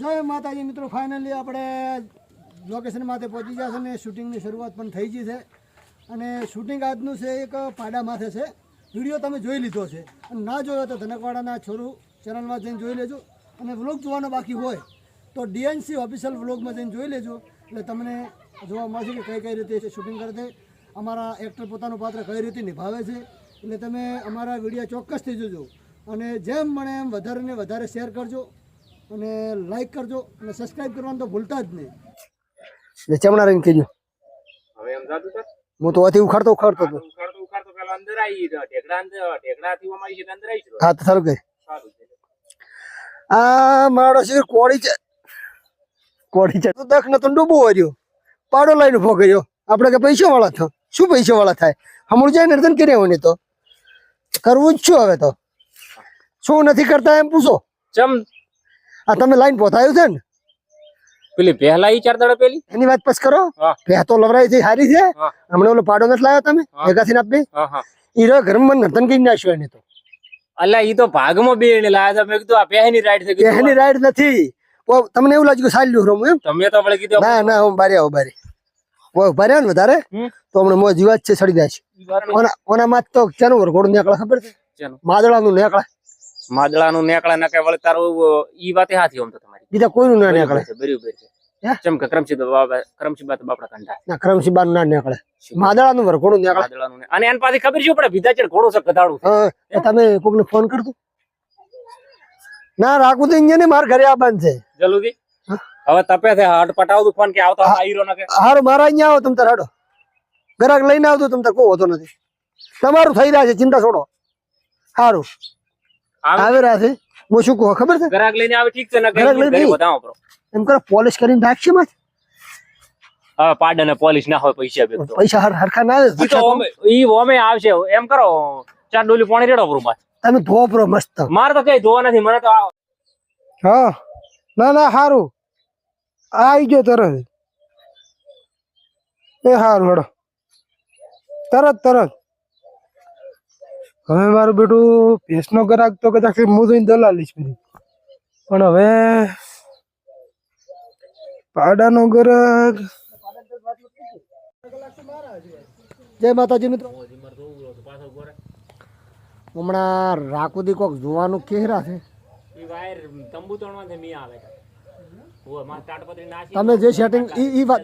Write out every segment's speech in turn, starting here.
જય માતાજી મિત્રો, ફાઇનલી આપણે લોકેશન માથે પહોંચી ગયા છે અને શૂટિંગની શરૂઆત પણ થઈ ગઈ છે. અને શૂટિંગ આજનું છે એક પાડા માથે છે. વિડીયો તમે જોઈ લીધો છે અને ના જોયો તો ધનકવાડાના છોરું ચેનલમાં જઈને જોઈ લેજો. અને વ્લોગ જોવાનો બાકી હોય તો ડીએનસી ઓફિશિયલ વ્લોગમાં જઈને જોઈ લેજો. એટલે તમને જોવા મળશે કે કઈ રીતે શૂટિંગ કરે છે, અમારા એક્ટર પોતાનું પાત્ર કઈ રીતે નિભાવે છે. એટલે તમે અમારા વિડીયો ચોક્કસથી જોજો અને જેમ મને એમ વધારે ને વધારે શેર કરજો અને લાઈક કરજો અને સબસ્ક્રાઇબ કરવાનું તો ભૂલતા જ નહીં. એટલે ચમણા રહીને કહેજો. હવે એમ જાતું છે હું તો અતિ ઉખાડતો હતો. ઉખાડતો પેલા અંદર આવી ઢેકડાથી અમારી છે અંદર આવી. હા તો સારું કહે. સારું છે. આ મારો છે કોળી છે તો દખ ન તો ડૂબો રહ્યો, પાડો લઈને ઉભો કર્યો. આપણે કે પૈસા વાળા થો, શું પૈસા વાળા થાય? હમણાં જાય નર્તન કર્યા હોય ને તો કરવું જ શું? હવે તો શું નથી કરતા એમ પૂછો. ચમ આ તમે લાઈન પોતાયું છે ને પેલી પહેલા ઈ 4 દાડા પેલી એની વાત પછી કરો. ભેહ તો લવરાઈ છે, સારી છે. હમણાં ઓલો પાડો નથી લાવ્યો તમે ભેગા થઈને આપી? ઈ રો ઘરમાં નર્તન કરી નાખ્યો એને તો. અલ્લા ઈ તો ભાગમાં બેને લાયા હતા. મેં કીધું આ પહેની રાઈડ છે. પહેની રાઈડ નથી. તમને એવું લાગ્યું સાલ્યું રમું એમ? તમે તો આપણે કીધું ના હું બારે આવો બારે ભર્યા ને વધારે તો હમણાં મોજ જીવાત છે, સડી જાય છે. ઓના માં તો ચાનું વરઘોડું નીકળે ખબર છે? માદળાનું નીકળે. માદળાનું નીકળે ના કે વળે તારું ઈ વાતે હાથી આમ તો તમારી બીજા કોઈનું ના નીકળે. બરાબર છે. જેમ કે કરમસી બાપડા કંઠા ના કરમસી ના નીકળે. માદળાનું વરઘોડું નીકળે. માદળાનું અને એન પાસે ખબર છે પડે ભીધા ચડ ઘોડો છે ગધાડું. એ તમે કોકને ફોન કરતો ના રાખું તો અહીંયા ને માર ઘરે આવવાનું છે જલ્દી. હવે તપે છે હટ પટાવતું ફોન કે આવતો આઈરો ના કે હારું મારા અહીંયા આવો તમ તાર હાડો ગરાક લઈને આવતો તમ તાર કોઈ હોતો નથી. તમારું થઈ રહ્યા છે, ચિંતા છોડો. સારું આવે રહ્યા છે. હું શું કહું ખબર છે? ગરાક લઈને આવે ઠીક છે ને ગરાક લઈને બતાવો પ્રો એમ કરો પોલિશ કરીને રાખશે માં. હા પાડા ને પોલિશ ના હોય પૈસા બે તો પૈસા હરખા ના આવે. ઈ ઓમે આવશે. એમ કરો 4 ડોલી પાણી રેડો પ્રો તમે ધોપરો મસ્ત. મારે તો કઈ ધોવા નથી. મને તો હા ના સારું આવી ગયો તરત. એ સારું હેડો તરત. હવે મારું બેટું ભેંસનો ગરાક તો કદાચ હું જોઈને દલાલીશ બધી, પણ હવે પાડાનો ગરાક. જય માતાજી મિત્રો. હમણાં રાખુદી કોક જોવાનું કેહરા છે. તમે જે સેટિંગ ઈ વાત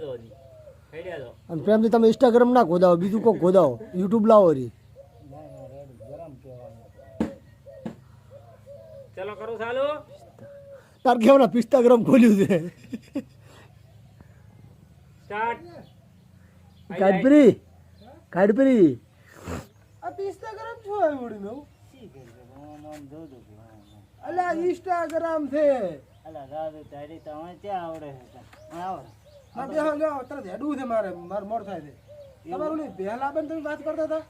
અને પ્રેમથી તમે ઇન્સ્ટાગ્રામ ના ગોદાવો, બીજું કોક ગોદાવો, યુટ્યુબ લાવો રી. ચલો કરું ચાલુ. તાર કેવના ઇન્સ્ટાગ્રામ ખોલ્યું છે? સ્ટાર્ટ. કાઢપરી આ ઇન્સ્ટાગ્રામ શું આવ્યું મેં? અલા ઇન્સ્ટાગ્રામ છે. અલા દાદુ તારી તમે ક્યાં આવડે છે? આવડે મારે તરત હેડવું છે. મારે મોડ થાય છે. તમારું પહેલા પણ તમે વાત કરતા હતા.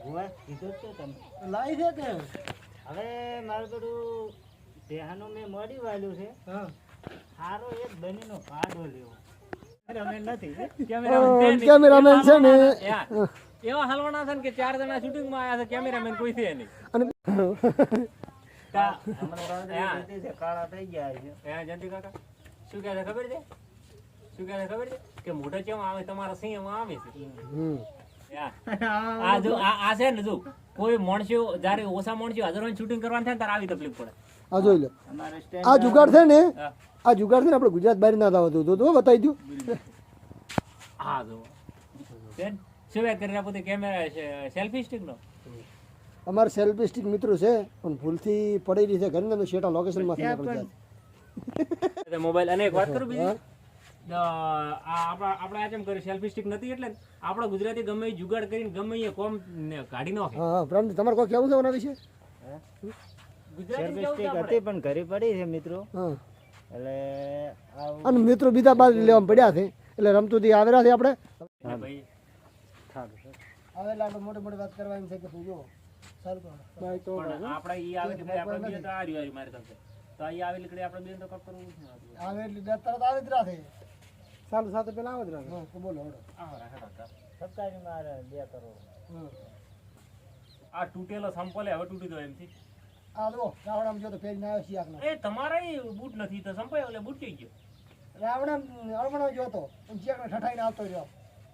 હું કીધું તો તમે લાઈ છે કે હવે મારું બધું દેહાનું મેં મળી વાળ્યું છે. હા સારો એક બનીનો કાઢો લેવો. રમેન નથી કેમેરામેન છે ને એવા હલવાના છે કે 4 જણા શૂટિંગ માં આયા છે. કેમેરામેન કોઈ છે નહીં. અને કાળા થઈ ગયા છે. જયંતિ કાકા શું કહે છે ખબર છે? કે મોઢા કેમ આવે તમારા સિંહ આવે છે. આ જો આ છે ને જો કોઈ માણસો જયારે ઓછા માણસો હાજર હોય શૂટિંગ કરવાનું થાય ત્યારે આવી તકલીફ પડે. આ જોઈ લો આ જુગાડ છે ને, આ જુગાડ છે ને આપણે ગુજરાત બહાર ના આવતું તો બતાવી દઉં. હા જો શું વાત કરી પોતે કેમેરા સેલ્ફી સ્ટિક નો અમારે સેલ્ફી સ્ટિક મિત્રો છે પણ ભૂલથી પડેલી છે ઘરે ને શેટા લોકેશન માંથી નીકળી જાય મોબાઈલ. અને એક વાત કરું બીજી, આપણે આ જેમ કરી સેલ્ફી સ્ટિક નથી એટલે આપણે ગુજરાતી ગમે એ જુગાડ કરીને ગમે એ કોમ કાઢી નાખે. હા પ્રેમ તમારે કોઈ કેવું છે એના વિશે? સેલ્ફી સ્ટિક હતી પણ ઘરે પડી છે મિત્રો. હા એટલે અને મિત્રો બીજા બાદ લેવા પડ્યા છે એટલે રમતુંથી આવેલા છે આપણે. હવે લાડો મોટી વાત કરવા એમ છે કે તું જો સારું તો આપણે ઈ આવે એટલે આપણે બે તો આ રહ્યું મારી સાથે તો ઈ આવે એટલે આપણે બે તો કપ કરવું છે. આવે એટલે તરત આવે જ રાખે. સારું સાથે પેલા આવે જ રાખે. હા બોલો હડો. સરકારી મારે 2 કરોડ. આ તૂટેલો સંપલે હવે તૂટી ગયો એમથી. આ જો રાવણામાં જો તો પહેરીને આવ્યો શિયાકના એ તમારા બૂટ નથી તો સંપાયો એટલે બૂટ કઈ ગયો રાવણા જોતો અને શિયાકને ઠઠાઈને આવતો રહ્યો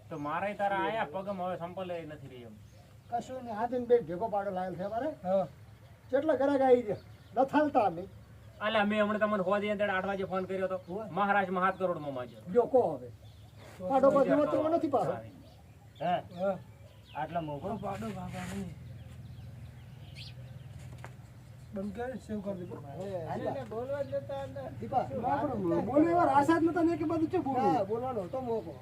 તો મારા તારા આયા પગમાં હવે સંપલ નથી રહી એમ કશું ને હાથીને બે ભેગો પાડો લાવેલ છે મારે કેટલા ઘરે ગાઈ ગયા લથાલતા અમે અલા મેં હમણાં તમને હોદી અંદર 8 વાગે ફોન કર્યો તો મહારાષ્ટ્રમાં 7 કરોડ માં માજ્યો જો કો હવે પાડો બાજુ તો નથી પાડો હે આટલા મોકળો પાડો બાબા નહીં બંધ કરી સેવ કરી દીધું આને બોલવા જ નતા અંદર દીપા બોલે એવા આશા જ નતા ને કે બધું છે બોલવાનો તો મોકો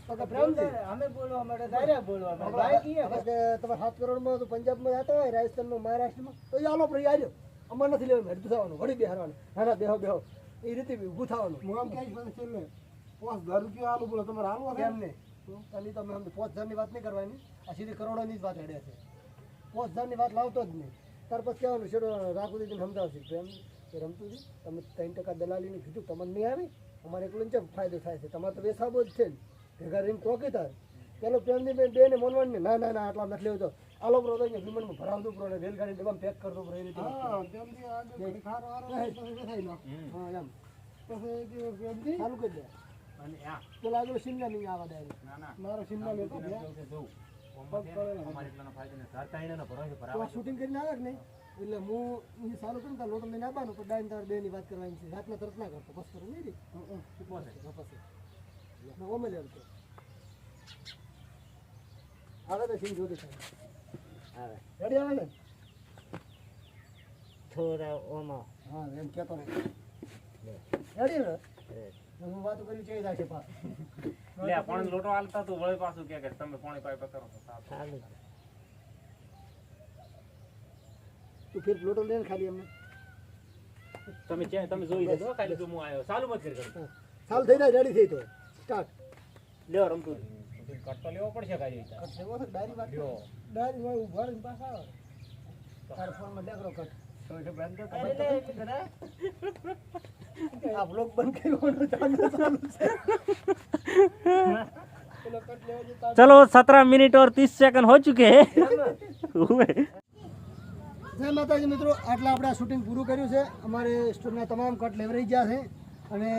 તો કે પ્રેમથી અમે બોલવા માટે ડાયરેક્ટ બોલવા માટે ભાઈ કીએ હવે કે તમે 7 કરોડમાં તો પંજાબમાં જતા હોય રાજસ્થાનમાં મહારાષ્ટ્રમાં તો એ આલો પર આવ્યો અમાર નથી લેવાનું હેડતું થવાનું વળી બેહારવાનું ના બેહો એ રીતે ઊભું થવાનું હું આમ ક્યાંય મને છેલ્લે 5000 રૂપિયા આલું બોલો તમારે હાલવા કેમ ને ખાલી તમે અમને 5000 ની વાત નહીં કરવાની આ સીધી કરોડોની જ વાત હેડે છે 5000 ની વાત લાવતો જ નહીં ત્યાર પછી કહેવાનું છેડો રાખું દીધું સમજાવશે પ્રેમ કે રમતું હતી તમે 3% દલાલીની કીધું તમને નહીં આવી અમારે એકલું કેમ ફાયદો થાય છે તમારે તો બેસાબો જ છે ને ભેગા રહીને ટોકી થાય પેલો પ્રેમની બેને મોનવાનું ને ના આટલા નથી લેવું તો આલો પ્રો તો વિમાનમાં ભરાવતું પ્રો ને રેલગાડી ડબ્બામાં પેક કરતો પ્રો એ રીતે ચાલુ કરી દે અને આ પેલા આગળ શિમલા નહીં આવવા દે ના મારો શિમલા લેતો શૂટિંગ કરીને આવે કે નહીં એટલે હું સારું કરું તાર લોટો લઈને આવવાનું પણ ડાયન તાર બેની વાત કરવાની છે રાતના તરત ના કરતો બસ કરું નહીં રે ઓમે લેવું તો આવે તો સીન જોતી થાય આવે રેડી આવે ને થોડા ઓમાં હા એમ કહેતો ને રેડી ને હું વાતો કરી ચઈ જાય છે પા લે પાણી લોટો હાલતા તું વળી પાછું કે તમે પાણી પાઇપ કરો તો ચાલુ તું ફેર લોટો લઈને ખાલી એમને તમે જોઈ લેજો ખાલી તું હું આવ્યો ચાલુ મત કરી કરું ચાલ થઈ જાય રેડી થઈ તો સ્ટાર્ટ લ્યો રમતું કટ તો લેવો પડશે કાઈ રીતે કટ લેવો છે ડાયરી વાત લ્યો ડાયરી માં ઉભા રહીને પાછા આવે તાર ફોનમાં દેખરો કટ તો એટલે બંધ કર આ બ્લોગ બંધ કરવાનો ચાલુ છે પેલો કટ લેવો છે चलो 17 मिनट और 30 सेकंड हो चुके हैं જય માતાજી મિત્રો આટલા આપણે શૂટિંગ પૂરું કર્યું છે અમારે સ્ટોરીના તમામ કટ લેવરાઈ ગયા છે અને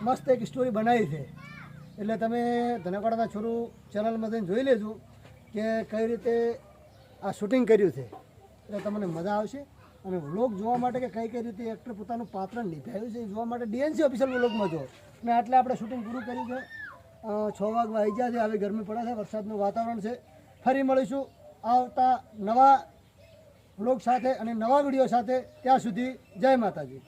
મસ્ત એક સ્ટોરી બનાવી છે એટલે તમે ધનકવાડાના છોરું ચેનલમાં જઈને જોઈ લેજો કે કઈ રીતે આ શૂટિંગ કર્યું છે એટલે તમને મજા આવશે અને વ્લોગ જોવા માટે કે કઈ રીતે એક્ટર પોતાનું પાત્ર નિભાવ્યું છે એ જોવા માટે ડીએનસી ઓફિશિયલ વ્લોગમાં જો અને આટલે આપણે શૂટિંગ પૂરું કર્યું છે 6 વાગવા આવી ગયા છે હવે ગરમી પડે છે વરસાદનું વાતાવરણ છે ફરી મળીશું આવતા નવા વ્લોગ સાથે અને નવા વિડીયો સાથે ત્યાં સુધી જય માતાજી